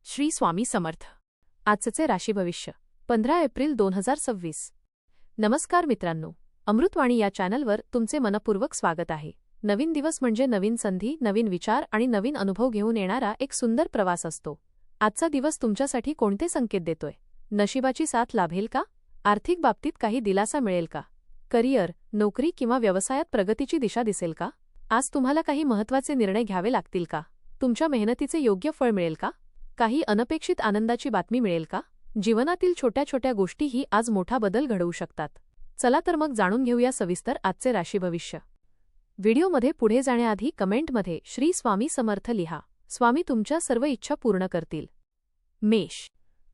श्री स्वामी समर्थ. आजचे राशी भविष्य 15 एप्रिल 2026. नमस्कार मित्रांनो, अमृतवाणी या चॅनलवर तुमचे मनपूर्वक स्वागत आहे. नवीन दिवस म्हणजे नवीन संधी, नवीन विचार आणि नवीन अनुभव घेऊन येणारा एक सुंदर प्रवास असतो. आजचा दिवस तुमच्यासाठी कोणते संकेत देतोय? नशिबाची साथ लाभेल का? आर्थिक बाबतीत काही दिलासा मिळेल का? करिअर, नोकरी किंवा व्यवसायात प्रगतीची दिशा दिसेल का? आज तुम्हाला काही महत्त्वाचे निर्णय घ्यावे लागतील का? तुमच्या मेहनतीचे योग्य फळ मिळेल का? काही अनपेक्षित आनंदाची बातमी मिळेल का? जीवनातील छोट्या छोट्या गोष्टीही आज मोठा बदल घडवू शकतात. चला तर मग जाणून घेऊया सविस्तर आजचे राशी भविष्य. व्हिडिओमध्ये पुढे जाण्याआधी कमेंटमध्ये श्री स्वामी समर्थ लिहा. स्वामी तुमच्या सर्व इच्छा पूर्ण करतील. मेष.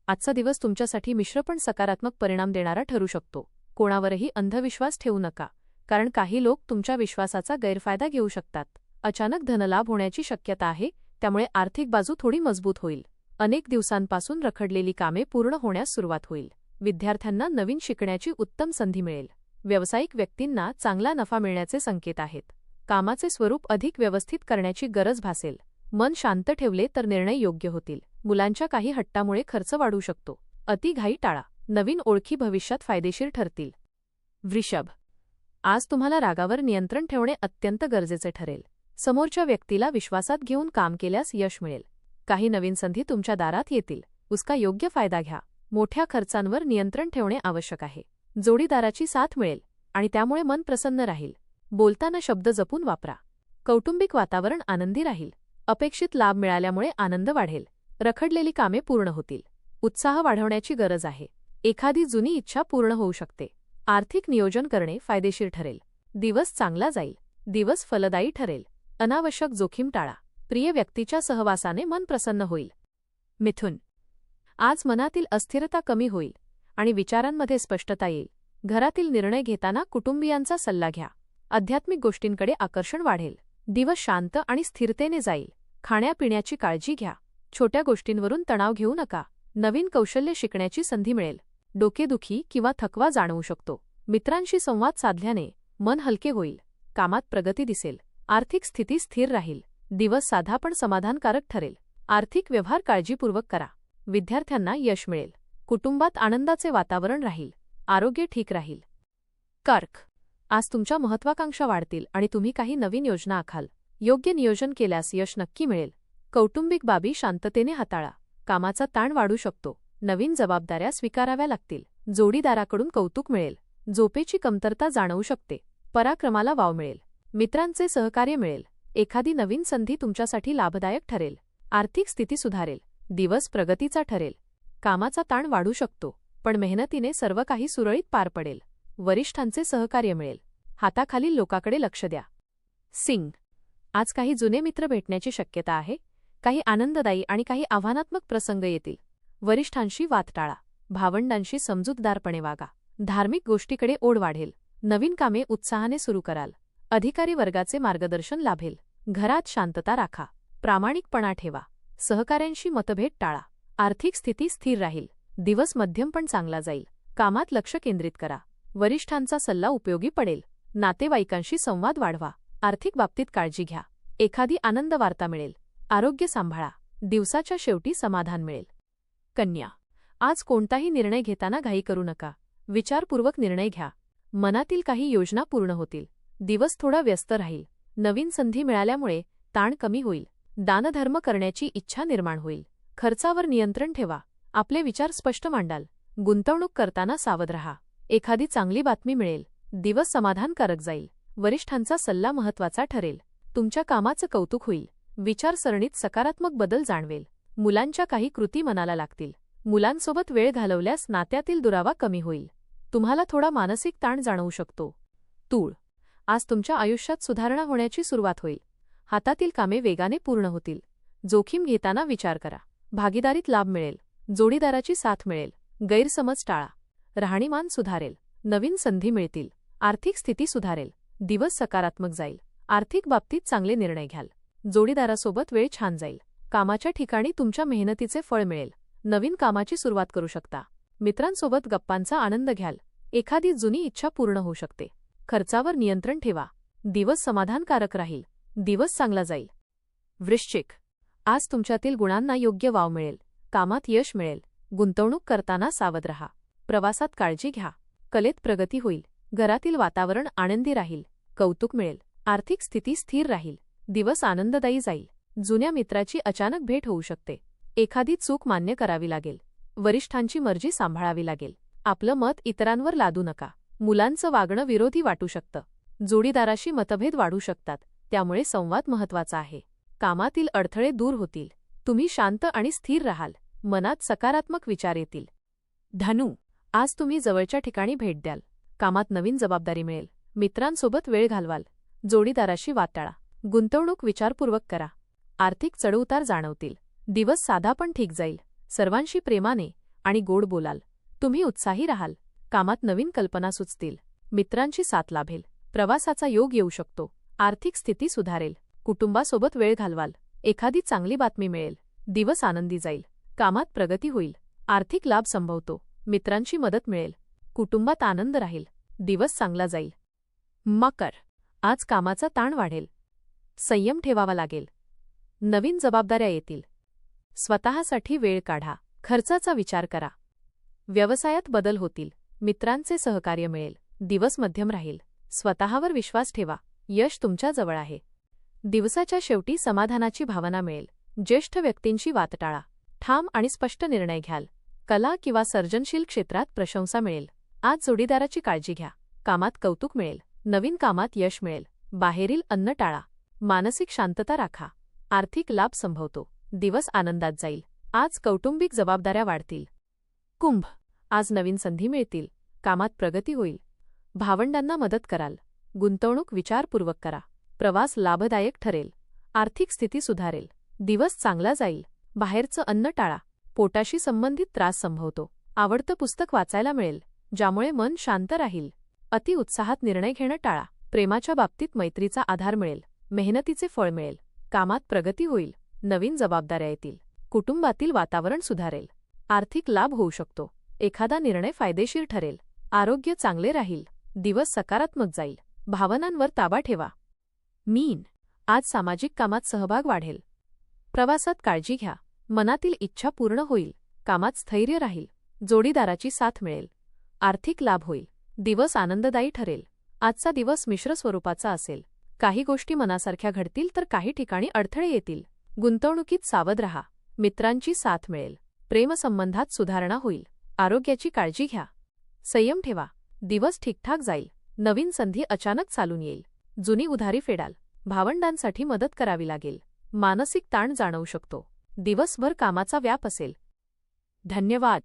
आजचा दिवस तुमच्यासाठी मिश्र पण सकारात्मक परिणाम देणारा ठरू शकतो. कोणावरही अंधविश्वास ठेवू नका, कारण काही लोक तुमच्या विश्वासाचा गैरफायदा घेऊ शकतात. अचानक धनलाभ होण्याची शक्यता आहे, त्यामुळे आर्थिक बाजू थोडी मजबूत होईल. अनेक दिवसांपासून रखडलेली कामे पूर्ण होण्यास सुरुवात होईल. विद्यार्थ्यांना नवीन शिकण्याची उत्तम संधी मिळेल. व्यावसायिक व्यक्तींना चांगला नफा मिळण्याचे संकेत आहेत. कामाचे स्वरूप अधिक व्यवस्थित करण्याची गरज भासेल. मन शांत ठेवले तर निर्णय योग्य होतील. मुलांच्या काही हट्टामुळे खर्च वाढू शकतो. अतिघाई टाळा. नवीन ओळखी भविष्यात फायदेशीर ठरतील. वृषभ. आज तुम्हाला रागावर नियंत्रण ठेवणे अत्यंत गरजेचे ठरेल. समोरच्या व्यक्तीला विश्वासात घेऊन काम केल्यास यश मिळेल. काही नवीन संधी तुमच्या दारात येतील. उसका योग्य फायदा घ्या. मोठ्या खर्चांवर नियंत्रण ठेवणे आवश्यक आहे. जोडीदाराची साथ मिळेल आणि त्यामुळे मन प्रसन्न राहील. बोलताना शब्द जपून वापरा. कौटुंबिक वातावरण आनंदी राहील. अपेक्षित लाभ मिळाल्यामुळे आनंद वाढेल. रखडलेली कामे पूर्ण होतील. उत्साह वाढवण्याची गरज आहे. एखादी जुनी इच्छा पूर्ण होऊ शकते. आर्थिक नियोजन करणे फायदेशीर ठरेल. दिवस चांगला जाईल. दिवस फलदायी ठरेल. अनावश्यक जोखीम टाळा. प्रिय व्यक्तीच्या सहवासाने मन प्रसन्न होईल. मिथुन. आज मनातील अस्थिरता कमी होईल आणि विचारांमध्ये स्पष्टता येईल. घरातील निर्णय घेताना कुटुंबियांचा सल्ला घ्या. आध्यात्मिक गोष्टींकडे आकर्षण वाढेल. दिवस शांत आणि स्थिरतेने जाईल. खाण्यापिण्याची काळजी घ्या. छोट्या गोष्टींवरून तणाव घेऊ नका. नवीन कौशल्य शिकण्याची संधी मिळेल. डोकेदुखी किंवा थकवा जाणवू शकतो. मित्रांशी संवाद साधल्याने मन हलके होईल. कामात प्रगती दिसेल. आर्थिक स्थिती स्थिर राहील. दिवस साधा पण समाधानकारक ठरेल. आर्थिक व्यवहार काळजीपूर्वक करा. विद्यार्थ्यांना यश मिळेल. कुटुंबात आनंदाचे वातावरण राहील. आरोग्य ठीक राहील. कर्क. आज तुमच्या महत्त्वाकांक्षा वाढतील आणि तुम्ही काही नवीन योजना आखाल. योग्य नियोजन केल्यास यश नक्की मिळेल. कौटुंबिक बाबी शांततेने हाताळा. कामाचा ताण वाढू शकतो. नवीन जबाबदाऱ्या स्वीकाराव्या लागतील. जोडीदाराकडून कौतुक मिळेल. झोपेची कमतरता जाणवू शकते. पराक्रमाला वाव मिळेल. मित्रांचे सहकार्य मिळेल. एखादी नवीन संधी तुमच्यासाठी लाभदायक ठरेल. आर्थिक स्थिती सुधारेल. दिवस प्रगतीचा ठरेल. कामाचा ताण वाढू शकतो, पण मेहनतीने सर्व काही सुरळीत पार पडेल. वरिष्ठांचे सहकार्य मिळेल. हाताखालील लोकांकडे लक्ष द्या. सिंग. आज काही जुने मित्र भेटण्याची शक्यता आहे. काही आनंददायी आणि काही आव्हानात्मक प्रसंग येतील. वरिष्ठांशी वाद टाळा. भावंडांशी समजूतदारपणे वागा. धार्मिक गोष्टीकडे ओढ वाढेल. नवीन कामे उत्साहाने सुरू कराल. अधिकारी वर्गाचे मार्गदर्शन लाभेल. घरात शांतता राखा. प्रामाणिकपणा ठेवा. सहकाऱ्यांशी मतभेद टाळा. आर्थिक स्थिती स्थिर राहील. दिवस मध्यम पण चांगला जाईल. कामात लक्ष केंद्रित करा. वरिष्ठांचा सल्ला उपयोगी पडेल. नातेवाईकांशी संवाद वाढवा. आर्थिक बाबतीत काळजी घ्या. एखादी आनंद वार्ता मिळेल. आरोग्य सांभाळा. दिवसाच्या शेवटी समाधान मिळेल. कन्या. आज कोणताही निर्णय घेताना घाई करू नका. विचारपूर्वक निर्णय घ्या. मनातील काही योजना पूर्ण होतील. दिवस थोडा व्यस्त राहील. नवीन संधी मिळाल्यामुळे ताण कमी होईल. दानधर्म करण्याची इच्छा निर्माण होईल. खर्चावर नियंत्रण ठेवा. आपले विचार स्पष्ट मांडाल. गुंतवणूक करताना सावध रहा. एखादी चांगली बातमी मिळेल. दिवस समाधानकारक जाईल. वरिष्ठांचा सल्ला महत्त्वाचा ठरेल. तुमच्या कामाचं कौतुक होईल. विचारसरणीत सकारात्मक बदल जाणवेल. मुलांच्या काही कृती मनाला लागतील. मुलांसोबत वेळ घालवल्यास नात्यातील दुरावा कमी होईल. तुम्हाला थोडा मानसिक ताण जाणवू शकतो. तूळ. आज तुमच्या आयुष्यात सुधारणा होण्याची सुरुवात होईल. हातातील कामे वेगाने पूर्ण होतील. जोखीम घेताना विचार करा. भागीदारीत लाभ मिळेल. जोडीदाराची साथ मिळेल. गैरसमज टाळा. राहणीमान सुधारेल. नवीन संधी मिळतील. आर्थिक स्थिती सुधारेल. दिवस सकारात्मक जाईल. आर्थिक बाबतीत चांगले निर्णय घ्याल. जोडीदारासोबत वेळ छान जाईल. कामाच्या ठिकाणी तुमच्या मेहनतीचे फळ मिळेल. नवीन कामाची सुरुवात करू शकता. मित्रांसोबत गप्पांचा आनंद घ्याल. एखादी जुनी इच्छा पूर्ण होऊ शकते. खर्चावर नियंत्रण ठेवा. दिवस समाधानकारक राहील. दिवस चांगला जाईल. वृश्चिक. आज तुमच्यातील गुणांना योग्य वाव मिळेल. कामात यश मिळेल. गुंतवणूक करताना सावध रहा. प्रवासात काळजी घ्या. कलेत प्रगती होईल. घरातील वातावरण आनंदी राहील. कौतुक मिळेल. आर्थिक स्थिती स्थिर राहील. दिवस आनंददायी जाईल. जुन्या मित्राची अचानक भेट होऊ शकते. एखादी चूक मान्य करावी लागेल. वरिष्ठांची मर्जी सांभाळावी लागेल. आपलं मत इतरांवर लादू नका. मुलांचं वागणं विरोधी वाटू शकतं. जोडीदाराशी मतभेद वाढू शकतात, त्यामुळे संवाद महत्त्वाचा आहे. कामातील अडथळे दूर होतील. तुम्ही शांत आणि स्थिर राहाल. मनात सकारात्मक विचार येतील. धनु, आज तुम्ही जवळच्या ठिकाणी भेट द्याल. कामात नवीन जबाबदारी मिळेल. मित्रांसोबत वेळ घालवाल. जोडीदाराशी वाद टाळा. गुंतवणूक विचारपूर्वक करा. आर्थिक चढउतार जाणवतील. दिवस साधा पण ठीक जाईल. सर्वांशी प्रेमाने आणि गोड बोलाल. तुम्ही उत्साही राहाल. कामात नवीन कल्पना सुचतील. मित्रांची साथ लाभेल. प्रवासाचा योग येऊ शकतो. आर्थिक स्थिती सुधारेल. कुटुंबासोबत वेळ घालवाल. एखादी चांगली बातमी मिळेल. दिवस आनंदी जाईल. कामात प्रगती होईल. आर्थिक लाभ संभवतो. मित्रांची मदत मिळेल. कुटुंबात आनंद राहील. दिवस चांगला जाईल. मकर, आज कामाचा ताण वाढेल. संयम ठेवावा लागेल. नवीन जबाबदाऱ्या येतील. स्वतःसाठी वेळ काढा. खर्चाचा विचार करा. व्यवसायात बदल होतील. मित्रांचे सहकार्य मिळेल. दिवस मध्यम राहील. स्वतःवर विश्वास ठेवा. यश तुमच्या जवळ आहे. दिवसाच्या शेवटी समाधानाची भावना मिळेल. ज्येष्ठ व्यक्तींची वाद टाळा. ठाम आणि स्पष्ट निर्णय घ्याल. कला किंवा सर्जनशील क्षेत्रात प्रशंसा मिळेल. आज जोडीदाराची काळजी घ्या. कामात कौतुक मिळेल. नवीन कामात यश मिळेल. बाहेरील अन्न टाळा. मानसिक शांतता राखा. आर्थिक लाभ संभवतो. दिवस आनंदात जाईल. आज कौटुंबिक जबाबदाऱ्या वाढतील. कुंभ, आज नवीन संधी मिळतील. कामात प्रगती होईल. भावंडांना मदत कराल. गुंतवणूक विचारपूर्वक करा. प्रवास लाभदायक ठरेल. आर्थिक स्थिती सुधारेल. दिवस चांगला जाईल. बाहेरचं अन्न टाळा. पोटाशी संबंधित त्रास संभवतो. आवडतं पुस्तक वाचायला मिळेल, ज्यामुळे मन शांत राहील. अति उत्साहात निर्णय घेणं टाळा. प्रेमाच्या बाबतीत मैत्रीचा आधार मिळेल. मेहनतीचे फळ मिळेल. कामात प्रगती होईल. नवीन जबाबदाऱ्या येतील. कुटुंबातील वातावरण सुधारेल. आर्थिक लाभ होऊ शकतो. एखादा निर्णय फायदेशीर ठरेल. आरोग्य चांगले राहील. दिवस सकारात्मक जाईल. भावनांवर ताबा ठेवा. मीन, आज सामाजिक कामात सहभाग वाढेल. प्रवासात काळजी घ्या. मनातील इच्छा पूर्ण होईल. कामात स्थैर्य राहील. जोडीदाराची साथ मिळेल. आर्थिक लाभ होईल. दिवस आनंददायी ठरेल. आजचा दिवस मिश्र स्वरूपाचा असेल. काही गोष्टी मनासारख्या घडतील तर काही ठिकाणी अडथळे येतील. गुंतवणुकीत सावध रहा. मित्रांची साथ मिळेल. प्रेमसंबंधात सुधारणा होईल. आरोग्याची काळजी घ्या. संयम ठेवा. दिवस ठीकठाक जाईल. नवीन संधी अचानक चालून येईल. जुनी उधारी फेडाल. भावंडांसाठी मदत करावी लागेल. मानसिक ताण जाणवू शकतो. दिवसभर कामाचा व्याप असेल. धन्यवाद.